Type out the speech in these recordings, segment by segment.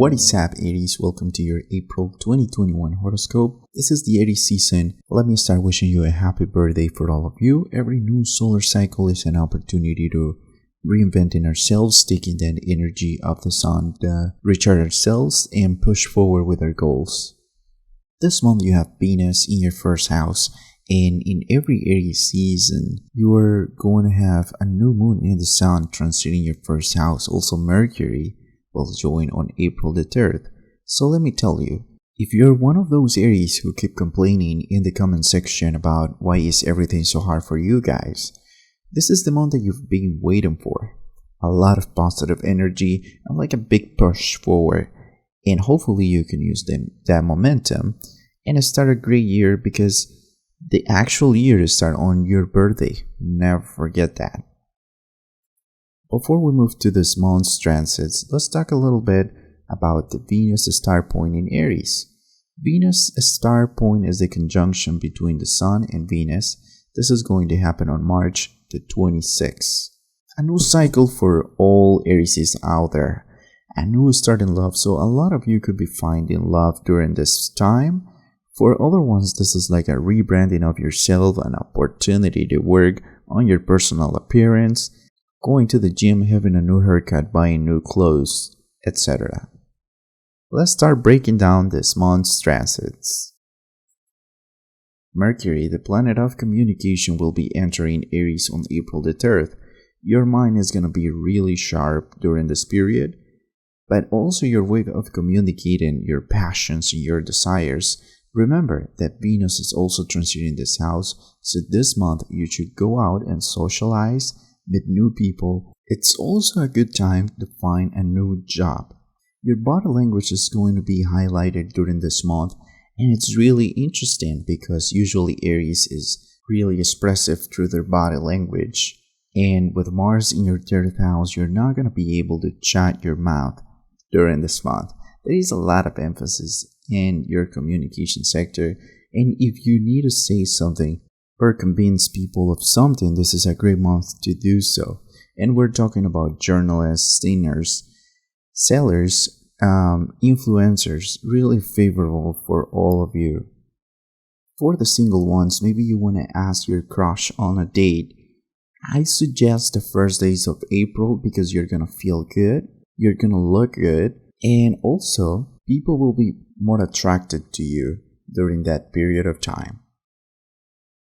What is up, Aries? Welcome to your April 2021 horoscope. This is the Aries season. Let me start wishing you a happy birthday for all of you. Every new solar cycle is an opportunity to reinvent in ourselves, taking that energy of the sun to recharge ourselves and push forward with our goals. This month you have Venus in your first house, and in every Aries season you are going to have a new moon in the sun transiting your first house. Also Mercury will join on April the 3rd. So let me tell you, if you're one of those Aries who keep complaining in the comment section about why is everything so hard for you guys, this is the month that you've been waiting for. A lot of positive energy and like a big push forward, and hopefully you can use that momentum and start a great year, because the actual year to start on your birthday. Never forget that. Before we move to this month's transits, let's talk a little bit about the Venus star point in Aries. Venus star point is the conjunction between the Sun and Venus. This is going to happen on March the 26th. A new cycle for all Aries out there. A new start in love, so a lot of you could be finding love during this time. For other ones, this is like a rebranding of yourself, an opportunity to work on your personal appearance, going to the gym, having a new haircut, buying new clothes, etc. Let's start breaking down this month's transits. Mercury, the planet of communication, will be entering Aries on April the 3rd. Your mind is going to be really sharp during this period, but also your way of communicating your passions and your desires. Remember that Venus is also transiting this house, so this month you should go out and socialize, meet new people. It's also a good time to find a new job. Your body language is going to be highlighted during this month, and it's really interesting because usually Aries is really expressive through their body language. And with Mars in your 3rd house, you're not going to be able to shut your mouth during this month. There is a lot of emphasis in your communication sector, and if you need to say something or convince people of something, this is a great month to do so. And we're talking about journalists, singers, sellers, influencers, really favorable for all of you. For the single ones, maybe you want to ask your crush on a date. I suggest the first days of April because you're gonna feel good, you're gonna look good, and also people will be more attracted to you during that period of time.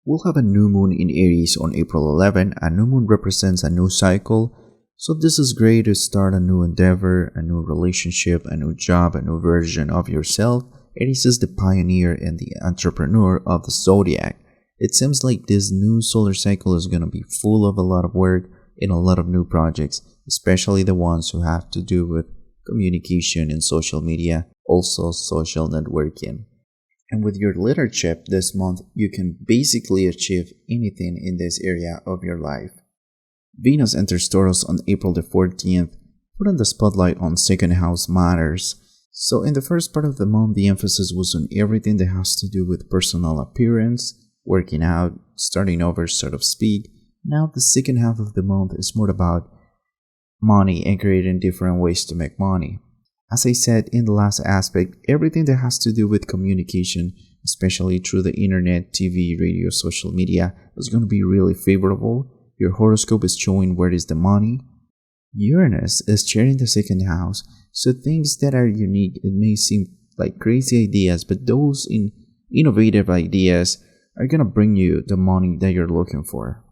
We'll have a new moon in Aries on April 11. A new moon represents a new cycle, so this is great to start a new endeavor, a new relationship, a new job, a new version of yourself. Aries is the pioneer and the entrepreneur of the zodiac. It seems like this new solar cycle is going to be full of a lot of work and a lot of new projects, especially the ones who have to do with communication and social media, also social networking. And with your leadership this month, you can basically achieve anything in this area of your life. Venus enters Taurus on April the 14th, putting the spotlight on 2nd house matters. So in the first part of the month, the emphasis was on everything that has to do with personal appearance, working out, starting over, so to speak. Now the second half of the month is more about money and creating different ways to make money. As I said in the last aspect, everything that has to do with communication, especially through the internet, TV, radio, social media, is going to be really favorable. Your horoscope is showing where is the money. Uranus is sharing the 2nd house, so things that are unique, it may seem like crazy ideas, but those innovative ideas are going to bring you the money that you're looking for.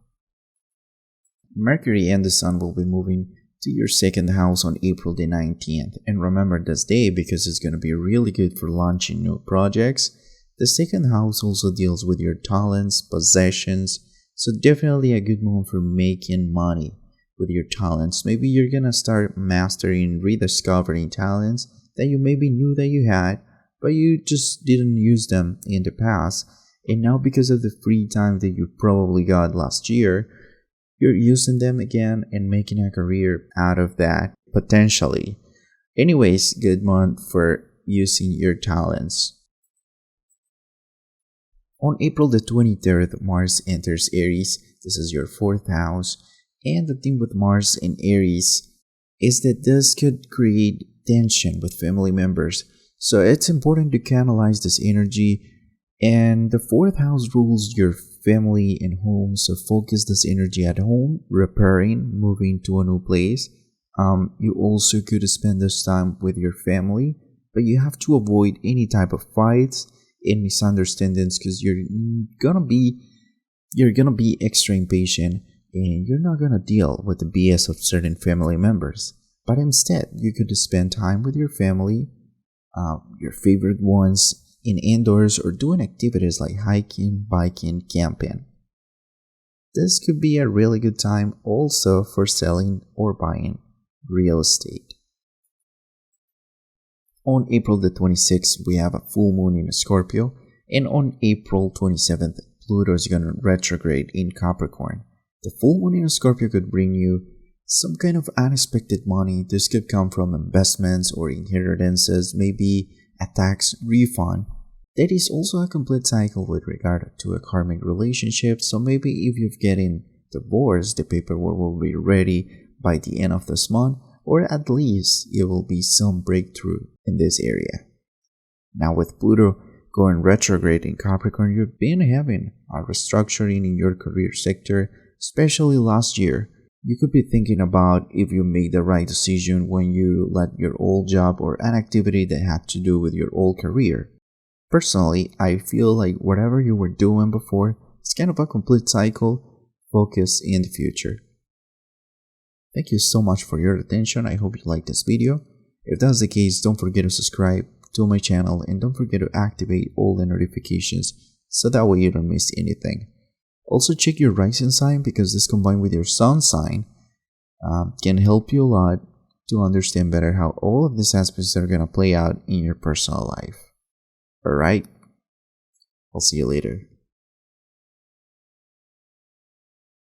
Mercury and the Sun will be moving to your 2nd house on April the 19th. And remember this day because it's going to be really good for launching new projects. The 2nd house also deals with your talents, possessions, so definitely a good month for making money with your talents. Maybe you're going to start mastering, rediscovering talents that you maybe knew that you had, but you just didn't use them in the past. And now because of the free time that you probably got last year, you're using them again and making a career out of that, potentially. Anyways, good month for using your talents. On April the 23rd, Mars enters Aries. This is your 4th house. And the thing with Mars in Aries is that this could create tension with family members. So it's important to canalize this energy. And the fourth house rules your family and home. So focus this energy at home, repairing, moving to a new place. You also could spend this time with your family, but you have to avoid any type of fights and misunderstandings because you're gonna be extra impatient and you're not gonna deal with the BS of certain family members. But instead, you could spend time with your family, your favorite ones, in indoors or doing activities like hiking, biking, camping. This could be a really good time also for selling or buying real estate. On April the 26th, we have a full moon in Scorpio, and on April 27th, Pluto is going to retrograde in Capricorn. The full moon in Scorpio could bring you some kind of unexpected money. This could come from investments or inheritances, maybe a tax refund. That is also a complete cycle with regard to a karmic relationship. So maybe if you're getting divorced, the paperwork will be ready by the end of this month, or at least it will be some breakthrough in this area. Now with Pluto going retrograde in Capricorn, you've been having a restructuring in your career sector, especially last year. You could be thinking about if you made the right decision when you let your old job or an activity that had to do with your old career. Personally, I feel like whatever you were doing before is kind of a complete cycle. Focus in the future. Thank you so much for your attention. I hope you liked this video. If that's the case, don't forget to subscribe to my channel and don't forget to activate all the notifications so that way you don't miss anything. Also check your rising sign because this combined with your sun sign can help you a lot to understand better how all of these aspects are going to play out in your personal life. Alright, I'll see you later.